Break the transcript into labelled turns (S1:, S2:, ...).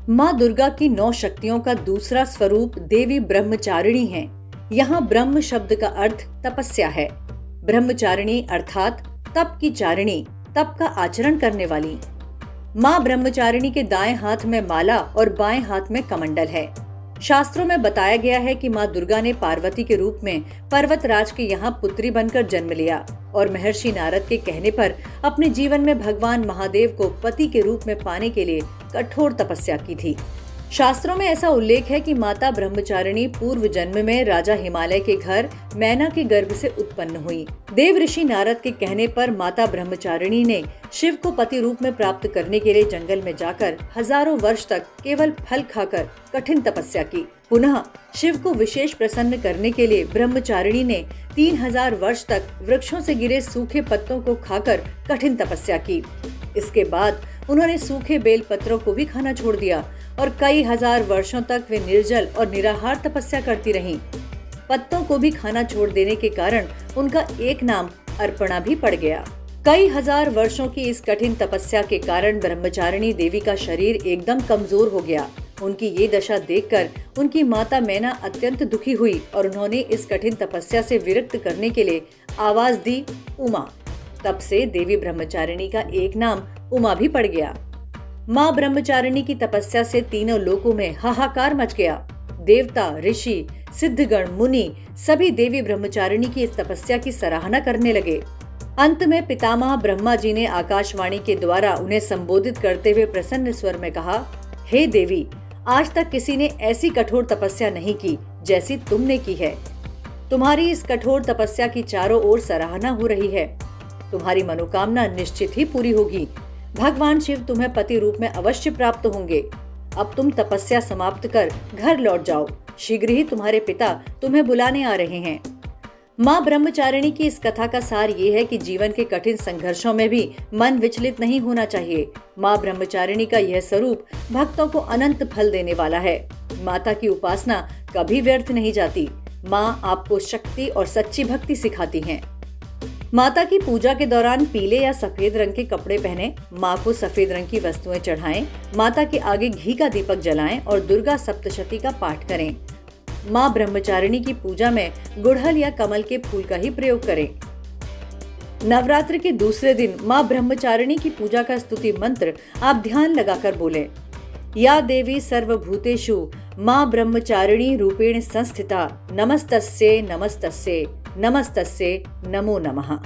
S1: माँ दुर्गा की 9 शक्तियों का दूसरा स्वरूप देवी ब्रह्मचारिणी है। यहाँ ब्रह्म शब्द का अर्थ तपस्या है। ब्रह्मचारिणी अर्थात तप की चारिणी, तप का आचरण करने वाली। माँ ब्रह्मचारिणी के दाएं हाथ में माला और बाएं हाथ में कमंडल है। शास्त्रों में बताया गया है कि माँ दुर्गा ने पार्वती के रूप में पर्वतराज के यहाँ पुत्री बनकर जन्म लिया और महर्षि नारद के कहने पर अपने जीवन में भगवान महादेव को पति के रूप में पाने के लिए कठोर तपस्या की थी। शास्त्रों में ऐसा उल्लेख है कि माता ब्रह्मचारिणी पूर्व जन्म में राजा हिमालय के घर मैना के गर्भ से उत्पन्न हुई। देव ऋषि नारद के कहने पर माता ब्रह्मचारिणी ने शिव को पति रूप में प्राप्त करने के लिए जंगल में जाकर हजारों वर्ष तक केवल फल खाकर कठिन तपस्या की। पुनः शिव को विशेष प्रसन्न करने के लिए ब्रह्मचारिणी ने 3000 वर्ष तक वृक्षों से गिरे सूखे पत्तों को खाकर कठिन तपस्या की। इसके बाद उन्होंने सूखे बेल पत्रों को भी खाना छोड़ दिया और कई हजार वर्षों तक वे निर्जल और निराहार तपस्या करती रहीं। पत्तों को भी खाना छोड़ देने के कारण उनका एक नाम अर्पणा भी पड़ गया। कई हजार वर्षों की इस कठिन तपस्या के कारण ब्रह्मचारिणी देवी का शरीर एकदम कमजोर हो गया। उनकी ये दशा देखकर उनकी माता मैना अत्यंत दुखी हुई और उन्होंने इस कठिन तपस्या से विरक्त करने के लिए आवाज दी, उमा। तब से देवी ब्रह्मचारिणी का एक नाम उमा भी पड़ गया। माँ ब्रह्मचारिणी की तपस्या से तीनों लोकों में हाहाकार मच गया। देवता, ऋषि, सिद्धगण, मुनि सभी देवी ब्रह्मचारिणी की इस तपस्या की सराहना करने लगे। अंत में पितामह ब्रह्मा जी ने आकाशवाणी के द्वारा उन्हें संबोधित करते हुए प्रसन्न स्वर में कहा, हे देवी, आज तक किसी ने ऐसी कठोर तपस्या नहीं की जैसी तुमने की है। तुम्हारी इस कठोर तपस्या की चारों ओर सराहना हो रही है। तुम्हारी मनोकामना निश्चित ही पूरी होगी। भगवान शिव तुम्हें पति रूप में अवश्य प्राप्त होंगे। अब तुम तपस्या समाप्त कर घर लौट जाओ। शीघ्र ही तुम्हारे पिता तुम्हें बुलाने आ रहे हैं। माँ ब्रह्मचारिणी की इस कथा का सार ये है कि जीवन के कठिन संघर्षों में भी मन विचलित नहीं होना चाहिए। माँ ब्रह्मचारिणी का यह स्वरूप भक्तों को अनंत फल देने वाला है। माता की उपासना कभी व्यर्थ नहीं जाती। माँ आपको शक्ति और सच्ची भक्ति सिखाती हैं। माता की पूजा के दौरान पीले या सफेद रंग के कपड़े पहने, माँ को सफेद रंग की वस्तुएं चढ़ाएं, माता के आगे घी का दीपक जलाएं और दुर्गा सप्तशती का पाठ करें। माँ ब्रह्मचारिणी की पूजा में गुड़हल या कमल के फूल का ही प्रयोग करें। नवरात्र के दूसरे दिन माँ ब्रह्मचारिणी की पूजा का स्तुति मंत्र आप ध्यान लगाकर बोलें। या देवी सर्वभूतेषु माँ ब्रह्मचारिणी रूपेण संस्थिता नमस्तस्ये नमस्तस्ये नमस्तस्ये नमो नमः।